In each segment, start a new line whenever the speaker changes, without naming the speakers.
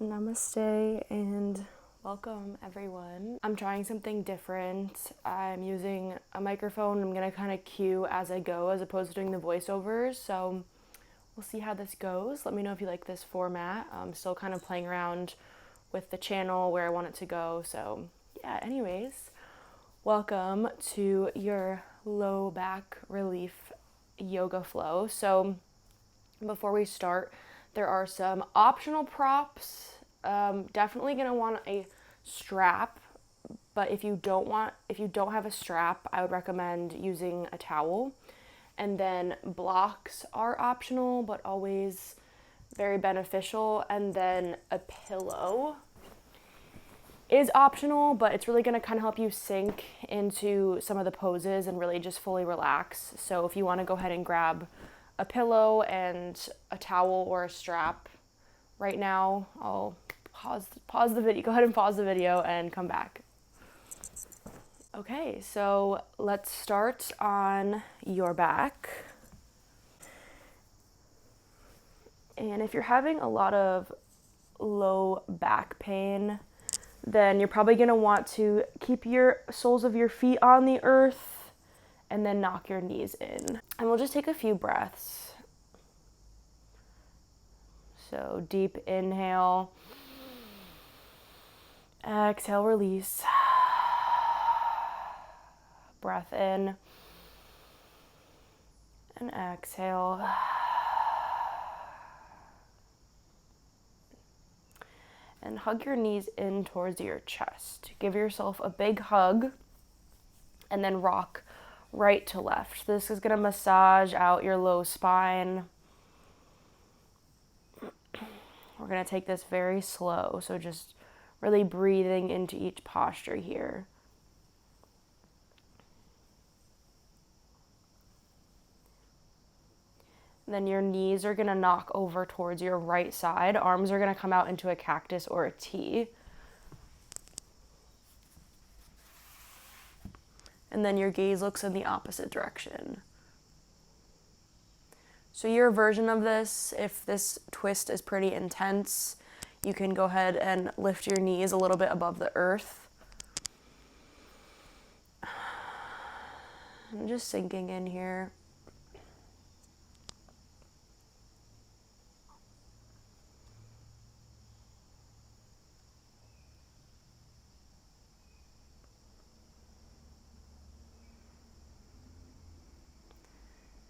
Namaste and welcome everyone. I'm trying something different. I'm using a microphone. I'm gonna kind of cue as I go as opposed to doing the voiceovers. So we'll see how this goes. Let me know if you like this format. I'm still kind of playing around with the channel where I want it to go. So yeah, anyways, welcome to your low back relief yoga flow. So before we start, there are some optional props. Definitely gonna want a strap, but if you don't have a strap, I would recommend using a towel. And then blocks are optional, but always very beneficial. And then a pillow is optional, but it's really gonna kind of help you sink into some of the poses and really just fully relax. So if you want to go ahead and grab a pillow and a towel or a strap right now, I'll pause the video. Go ahead and pause the video and come back. Okay, so let's start on your back. And if you're having a lot of low back pain, then you're probably going to want to keep your soles of your feet on the earth and then knock your knees in. And we'll just take a few breaths. So deep inhale, exhale, release. Breath in and exhale. And hug your knees in towards your chest. Give yourself a big hug and then rock right to left. This is going to massage out your low spine. We're going to take this very slow, so just really breathing into each posture here. Then your knees are going to knock over towards your right side. Arms are going to come out into a cactus or a T. And then your gaze looks in the opposite direction. So your version of this, if this twist is pretty intense, you can go ahead and lift your knees a little bit above the earth. I'm just sinking in here.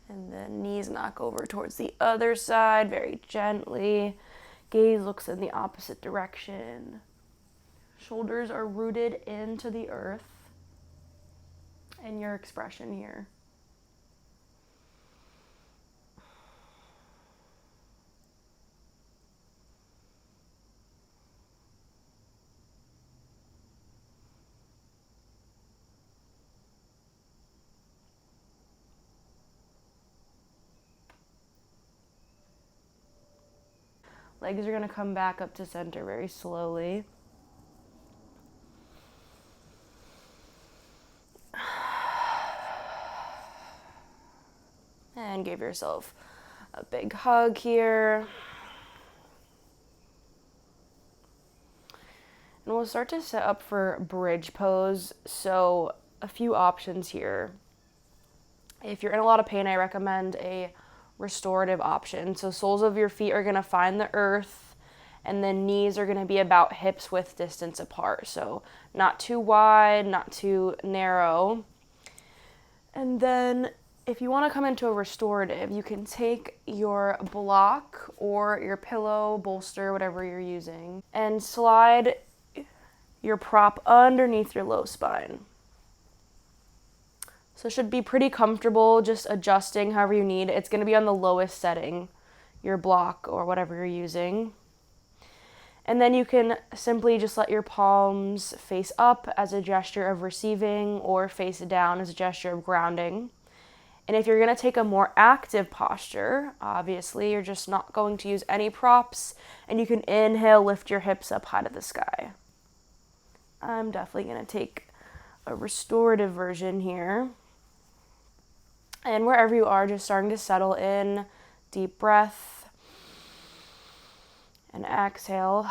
And then knees knock over towards the other side very gently. Gaze looks in the opposite direction. Shoulders are rooted into the earth. And your expression here. Legs are going to come back up to center very slowly. And give yourself a big hug here. And we'll start to set up for bridge pose. So a few options here. If you're in a lot of pain, I recommend a restorative option. So soles of your feet are going to find the earth, and then knees are going to be about hips width distance apart. So not too wide, not too narrow. And then if you want to come into a restorative, you can take your block or your pillow, bolster, whatever you're using, and slide your prop underneath your low spine. So it should be pretty comfortable, just adjusting however you need. It's going to be on the lowest setting, your block or whatever you're using. And then you can simply just let your palms face up as a gesture of receiving or face down as a gesture of grounding. And if you're going to take a more active posture, obviously you're just not going to use any props, and you can inhale, lift your hips up high to the sky. I'm definitely going to take a restorative version here. And wherever you are, just starting to settle in, deep breath, and exhale.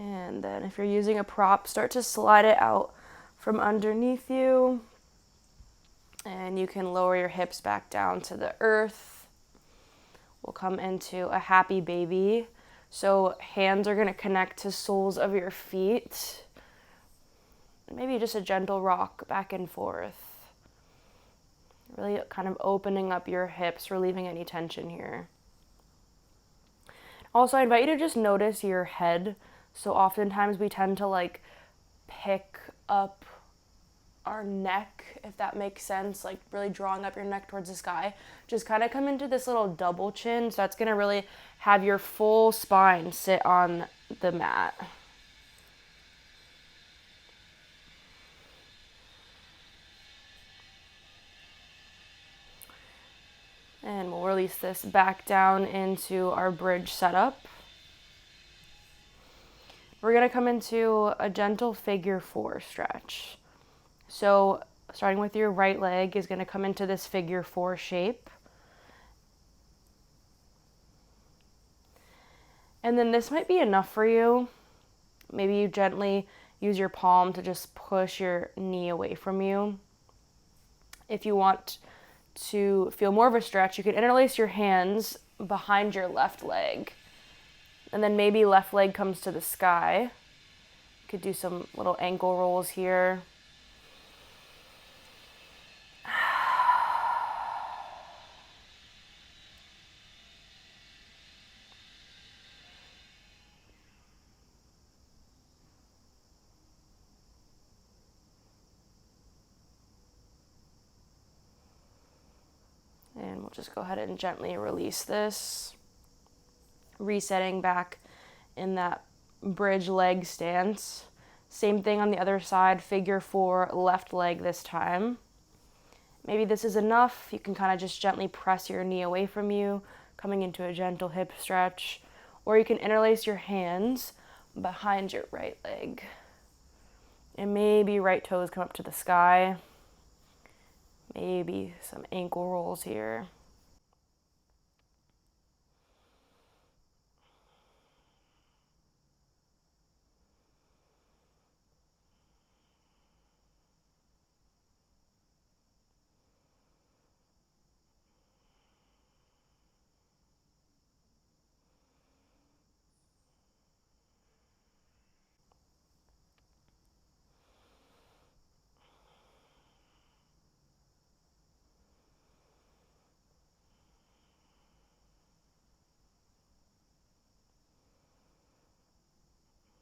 And then if you're using a prop, start to slide it out from underneath you. And you can lower your hips back down to the earth. We'll come into a happy baby. So hands are going to connect to soles of your feet. Maybe just a gentle rock back and forth. Really kind of opening up your hips, relieving any tension here. Also, I invite you to just notice your head. So oftentimes we tend to like pick up our neck, if that makes sense, like really drawing up your neck towards the sky. Just kind of come into this little double chin. So that's going to really have your full spine sit on the mat. And we'll release this back down into our bridge setup. We're going to come into a gentle figure 4 stretch. So starting with your right leg is going to come into this figure 4 shape. And then this might be enough for you. Maybe you gently use your palm to just push your knee away from you. If you want to feel more of a stretch, you can interlace your hands behind your left leg. And then maybe left leg comes to the sky. You could do some little ankle rolls here. And we'll just go ahead and gently release this. Resetting back in that bridge leg stance. Same thing on the other side, figure 4, left leg this time. Maybe this is enough. You can kind of just gently press your knee away from you, coming into a gentle hip stretch. Or you can interlace your hands behind your right leg. And maybe right toes come up to the sky. Maybe some ankle rolls here.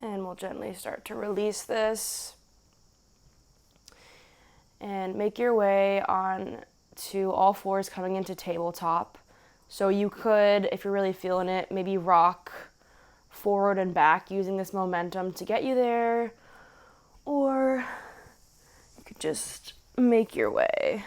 And we'll gently start to release this. And make your way on to all fours coming into tabletop. So you could, if you're really feeling it, maybe rock forward and back using this momentum to get you there. Or you could just make your way.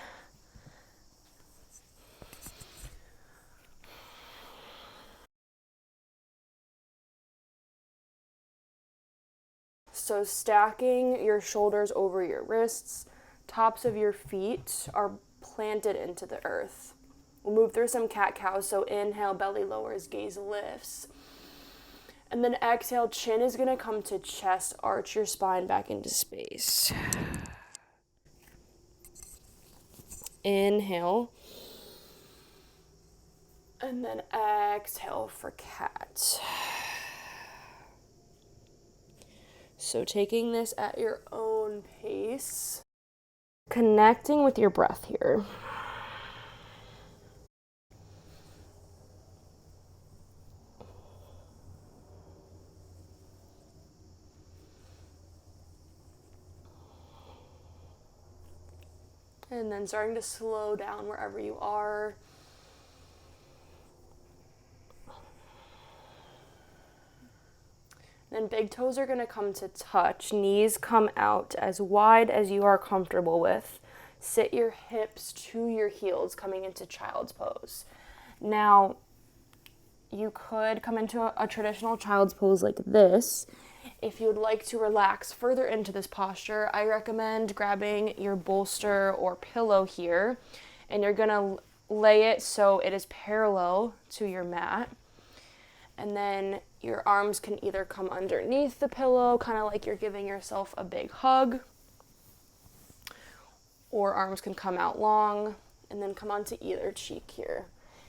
So stacking your shoulders over your wrists, tops of your feet are planted into the earth. We'll move through some cat-cow. So inhale, belly lowers, gaze lifts. And then exhale, chin is going to come to chest, arch your spine back into space. Inhale. And then exhale for cat. So taking this at your own pace. Connecting with your breath here. And then starting to slow down wherever you are. Then big toes are going to come to touch. Knees come out as wide as you are comfortable with. Sit your hips to your heels, coming into child's pose. Now, you could come into a traditional child's pose like this. If you would like to relax further into this posture, I recommend grabbing your bolster or pillow here, and you're going to lay it so it is parallel to your mat. And then your arms can either come underneath the pillow, kind of like you're giving yourself a big hug, or arms can come out long and then come onto either cheek here.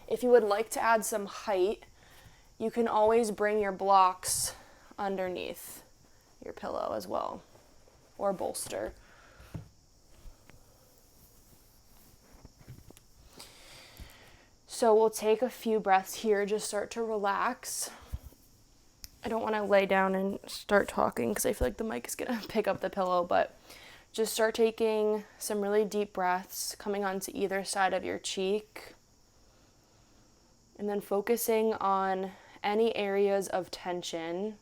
If you would like to add some height, you can always bring your blocks underneath your pillow as well, or bolster. So we'll take a few breaths here, just start to relax. I don't want to lay down and start talking because I feel like the mic is going to pick up the pillow, but just start taking some really deep breaths, coming onto either side of your cheek, and then focusing on any areas of tension.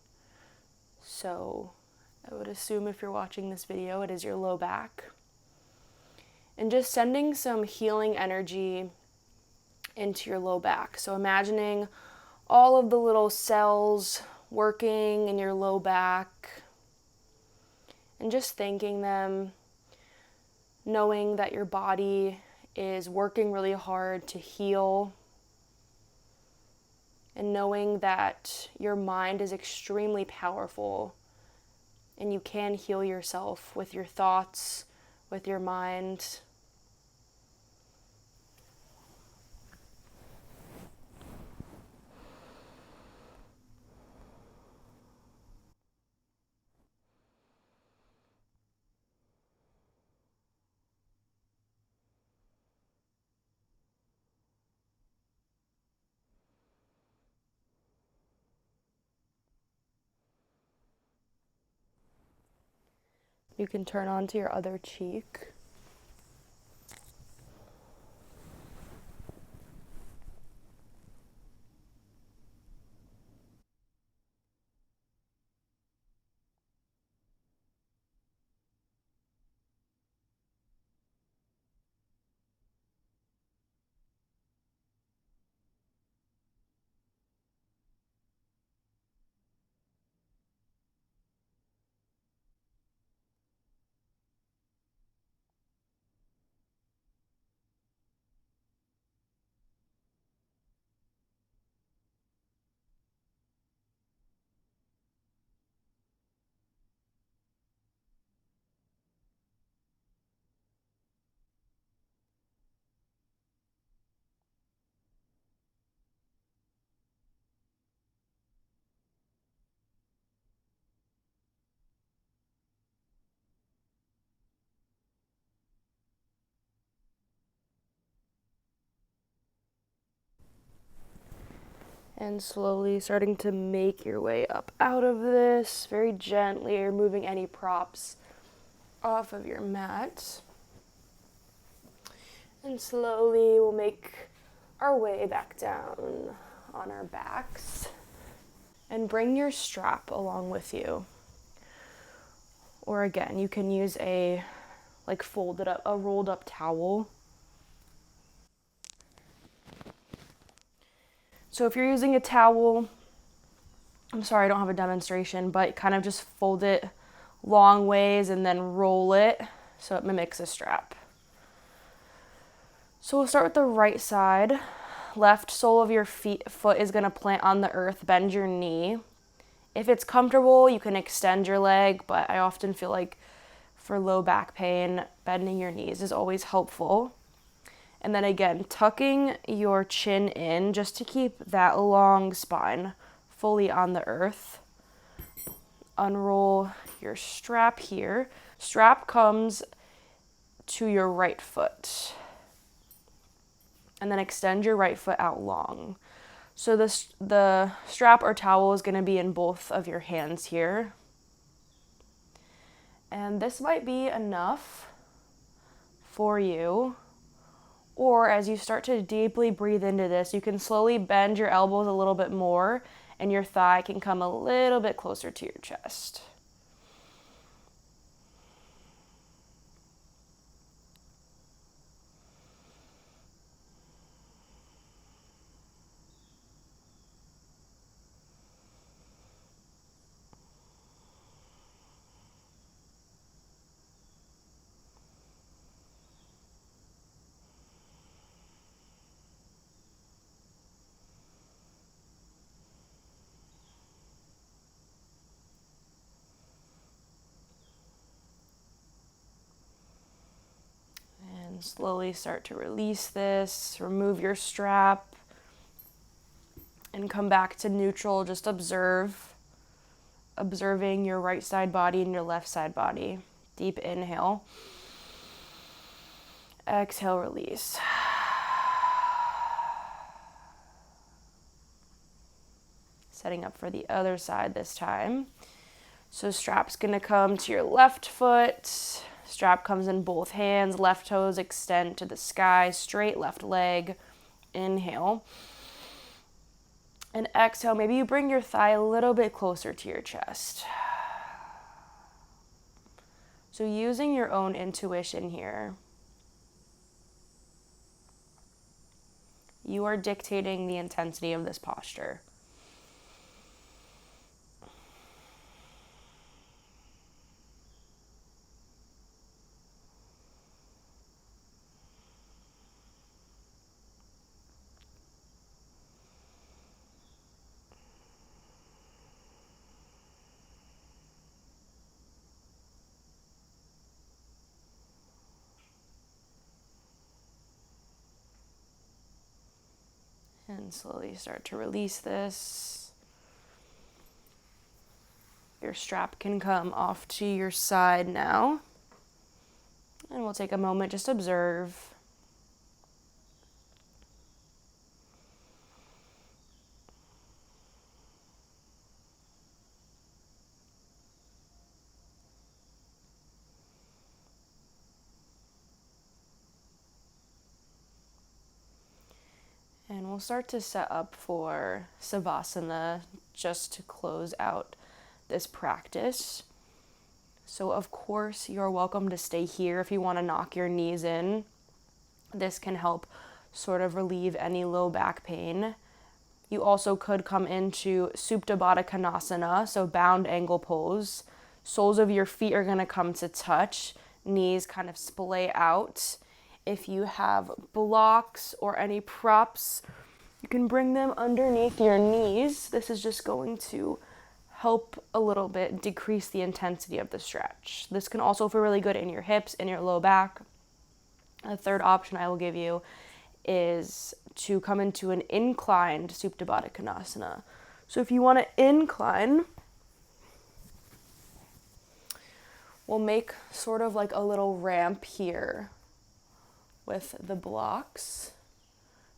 So I would assume if you're watching this video, it is your low back. And just sending some healing energy into your low back. So imagining all of the little cells working in your low back and just thanking them, knowing that your body is working really hard to heal, and knowing that your mind is extremely powerful and you can heal yourself with your thoughts, with your mind. You can turn on to your other cheek. And slowly starting to make your way up out of this, very gently, removing any props off of your mat. And slowly we'll make our way back down on our backs. And bring your strap along with you. Or again, you can use a rolled up towel. So if you're using a towel, I'm sorry I don't have a demonstration, but kind of just fold it long ways and then roll it so it mimics a strap. So we'll start with the right side. Left sole of your foot is going to plant on the earth, bend your knee. If it's comfortable, you can extend your leg, but I often feel like for low back pain, bending your knees is always helpful. And then again, tucking your chin in just to keep that long spine fully on the earth. Unroll your strap here. Strap comes to your right foot. And then extend your right foot out long. So the strap or towel is going to be in both of your hands here. And this might be enough for you. Or as you start to deeply breathe into this, you can slowly bend your elbows a little bit more and your thigh can come a little bit closer to your chest. Slowly start to release this, remove your strap, and come back to neutral. Just observing your right side body and your left side body. Deep inhale. Exhale, release. Setting up for the other side this time. So strap's gonna come to your left foot. Strap comes in both hands. Left toes extend to the sky. Straight left leg. Inhale. And exhale, maybe you bring your thigh a little bit closer to your chest. So using your own intuition here. You are dictating the intensity of this posture. And slowly start to release this. Your strap can come off to your side now. And we'll take a moment, just observe. And we'll start to set up for Savasana just to close out this practice. So of course you're welcome to stay here if you want to knock your knees in. This can help sort of relieve any low back pain. You also could come into Supine Konasana, so bound angle pose. Soles of your feet are going to come to touch. Knees kind of splay out. If you have blocks or any props, you can bring them underneath your knees. This is just going to help a little bit decrease the intensity of the stretch. This can also feel really good in your hips, in your low back. A third option I will give you is to come into an inclined Supine Konasana. So if you want to incline, we'll make sort of like a little ramp here with the blocks.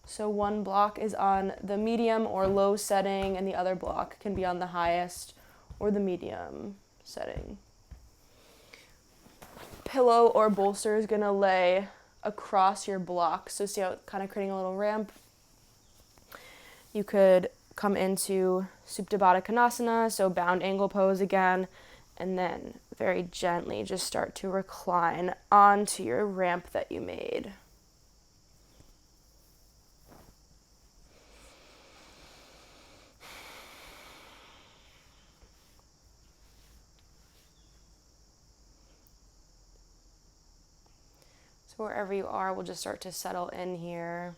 So one block is on the medium or low setting, and the other block can be on the highest or the medium setting. Pillow or bolster is going to lay across your block. So see how it's kind of creating a little ramp? You could come into Supine Konasana, so bound angle pose again, and then very gently just start to recline onto your ramp that you made. So wherever you are, we'll just start to settle in here.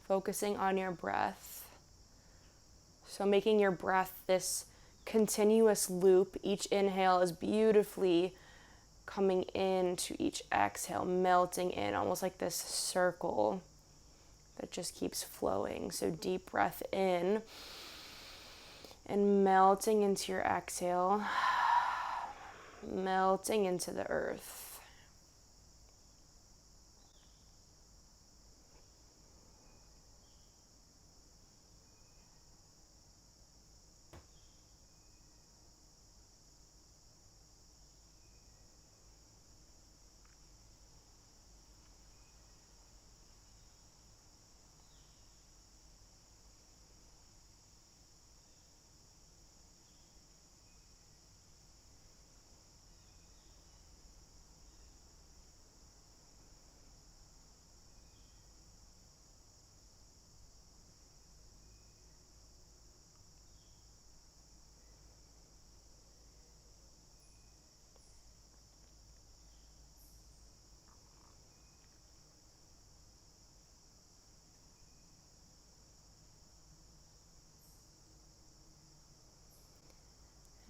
Focusing on your breath. So making your breath this continuous loop. Each inhale is beautifully coming into each exhale, melting in, almost like this circle that just keeps flowing. So deep breath in and melting into your exhale, melting into the earth.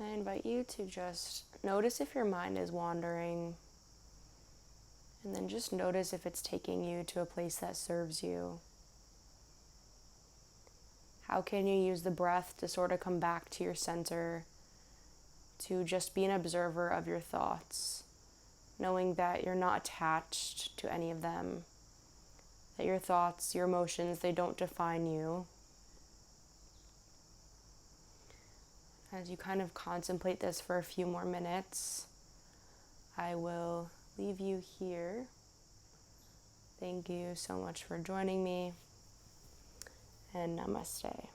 I invite you to just notice if your mind is wandering. And then just notice if it's taking you to a place that serves you. How can you use the breath to sort of come back to your center, to just be an observer of your thoughts, knowing that you're not attached to any of them, that your thoughts, your emotions, they don't define you. As you kind of contemplate this for a few more minutes, I will leave you here. Thank you so much for joining me, and namaste.